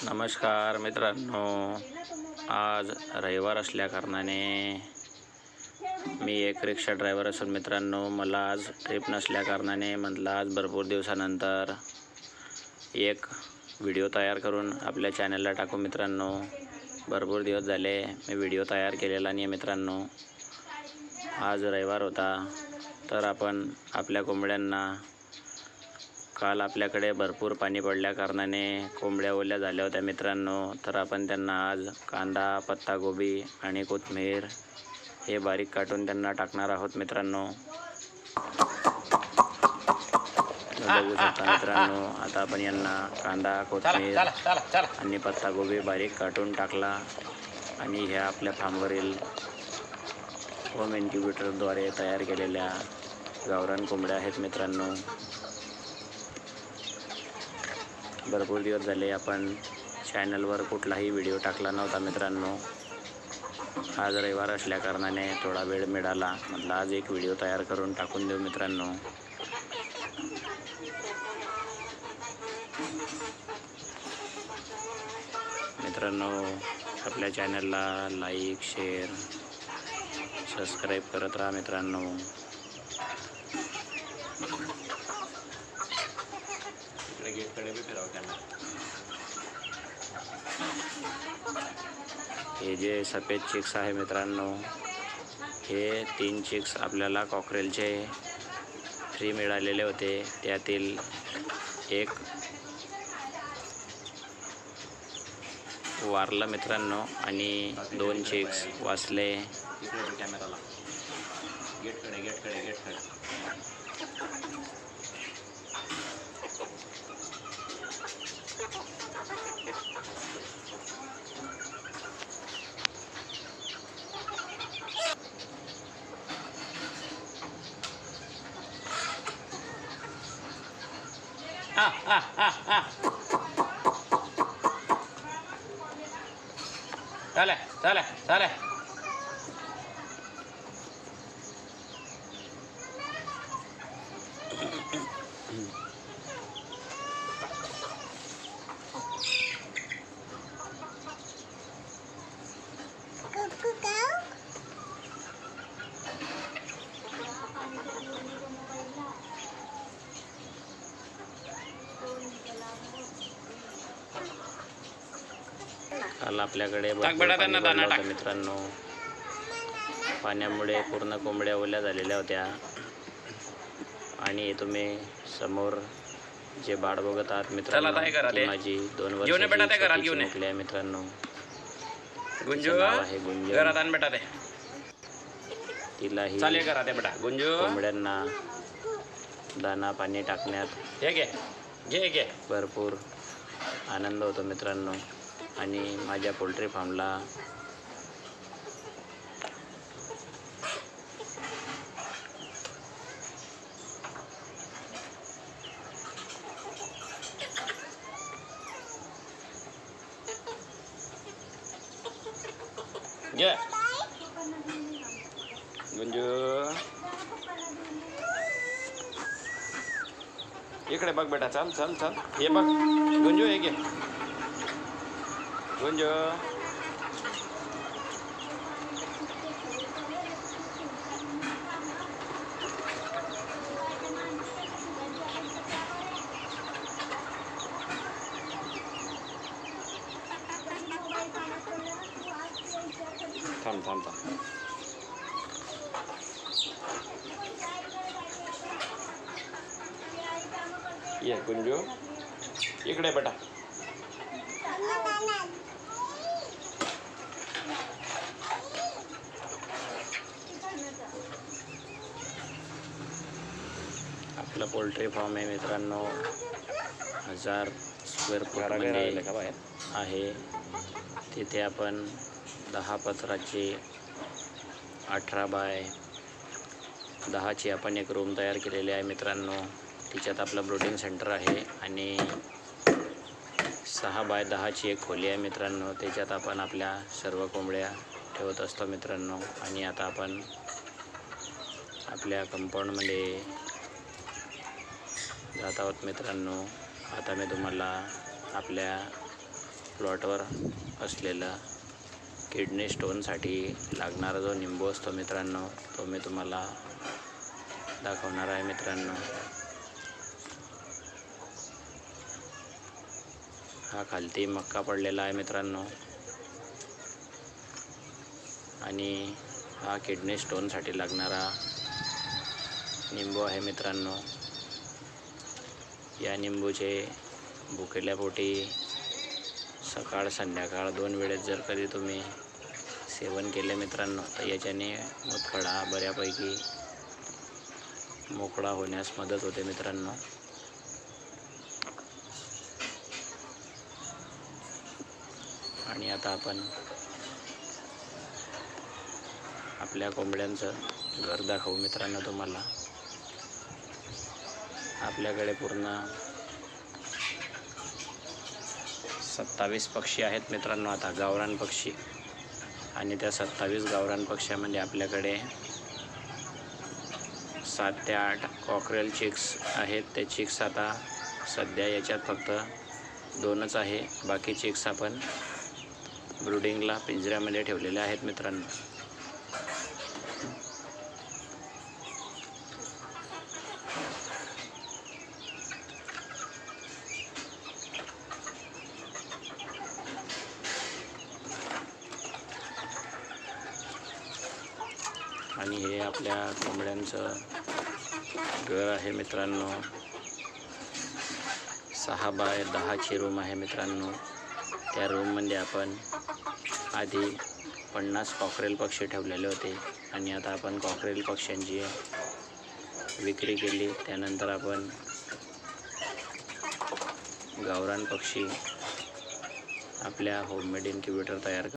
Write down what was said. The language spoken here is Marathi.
नमस्कार मित्रांनो, आज रविवार असल्याकारणाने मी एक रिक्षा ड्रायव्हर असून मित्रांनो मला आज ट्रिप नसल्याकारणाने म्हटलं आज भरपूर दिवसानंतर एक व्हिडिओ तयार करून आपल्या चॅनलला टाकू मित्रांनो। भरपूर दिवस झाले मी व्हिडिओ तयार केलेला नाही मित्रांनो। आज रविवार होता तर आपण आपल्या कोंबड्यांना काल आपल्याकडे भरपूर पाणी पडल्या कारणाने कोंबड्या ओल्या झाल्या होत्या मित्रांनो, तर आपण त्यांना आज कांदा, पत्तागोबी आणि कोथिंबीर हे बारीक काटून त्यांना टाकणार आहोत मित्रांनो। बघू शकता मित्रांनो, आता आपण यांना कांदा, कोथिंबीर आणि पत्तागोबी बारीक काटून टाकला आणि ह्या आपल्या फार्मवरील होम इन्क्युबेटरद्वारे तयार केलेल्या गावरान कोंबड्या आहेत मित्रांनो। भरपूर दिवस झाले आपण चॅनलवर कुठलाही व्हिडिओ टाकला नव्हता मित्रांनो। आज रविवार असल्याकारणाने थोडा वेळ मिळाला, म्हटलं आज एक व्हिडिओ तयार करून टाकून देऊ मित्रांनो। मित्रांनो आपल्या चॅनलला लाईक, शेअर, सबस्क्राईब करत राहा मित्रांनो। गेटकडे बी फिरावं त्यांना। हे जे सफेद चिक्स आहे मित्रांनो, हे 3 चिक्स आपल्याला कॉकरेलचे फ्री मिळालेले होते। त्यातील एक वारला मित्रांनो आणि 2 चिक्स वाचले। कॅमेराला गेटकडे चले काल आपल्याकडे मित्रांनो पाण्यामुळे पूर्ण कोंबड्या ओल्या झालेल्या होत्या आणि तुम्ही समोर जे बाळ बघत आहात मित्रांनो, माझी 2 वर्षाची मुकली आहे मित्रांनो। गुंजू आहे गुंजू, तिलाही कोंबड्यांना दाना पाणी टाकण्यात घे भरपूर आनंद होतो मित्रांनो। आणि माझ्या पोल्ट्री फार्मला गुंजू इकडे बघ बेटा, चल हे बघ गुंजू, हे घे गुंजू। थांब ये गुंजू इकडे बेटा। आपलं पोल्ट्री फार्म आहे मित्रांनो, 1000 स्क्वेअर फूटमध्ये आहे। तिथे आपण 10 पत्राची 18 बाय 10ची आपण एक रूम तयार केलेली आहे मित्रांनो। तिच्यात आपलं ब्रोडिंग सेंटर आहे आणि 6 बाय 10ची एक खोली आहे मित्रांनो। त्याच्यात आपण आपल्या सर्व कोंबड्या ठेवत असतो मित्रांनो। आणि आता आपण आपल्या कंपाऊंडमध्ये जात आहोत मित्रांनो। आता मी तुम्हाला आपल्या प्लॉटवर असलेला किडनी स्टोनसाठी लागणारा जो निंबू असतो मित्रांनो, तो मी तुम्हाला दाखवणार आहे मित्रांनो. हा खालती मक्का पडलेला आहे मित्रांनो आणि हा किडनी स्टोनसाठी लागणारा निंबू आहे मित्रांनो. या निंबूचे भुकेल्या पोटी सकाळ संध्याकाळ 2 वेळेस जर कधी तुम्ही सेवन केले मित्रांनो, तर याच्याने मूतखडा बऱ्यापैकी मोकळा होण्यास मदत होते मित्रांनो. आणि आता आपण आपल्या कोंबड्यांचं घर दाखवू मित्रांनो तुम्हाला. आपल्याकडे पूर्ण 27 पक्षी आहेत मित्रांनो आता, गावरान पक्षी. आणि त्या 27 गावरान पक्ष्यामध्ये आपल्याकडे 7 ते 8 कॉकरेल चिक्स आहेत. ते चिक्स आता सध्या याच्यात फक्त 2च आहे. बाकी चिक्स आपण ब्रूडिंगला पिंजऱ्यामध्ये ठेवलेले आहेत मित्रांनो. आणि हे आपल्या कोंबड्यांचं घर आहे मित्रांनो. 6 बाय 10ची रूम आहे मित्रांनो. त्या रूममध्ये आपण आधी 50 कॉकरेल पक्षी ठेवलेले होते आणि आता आपण कॉकरेल पक्ष्यांची विक्री केली. त्यानंतर आपण गावरान पक्षी आपल्या होममेड इन्क्युबेटर तयार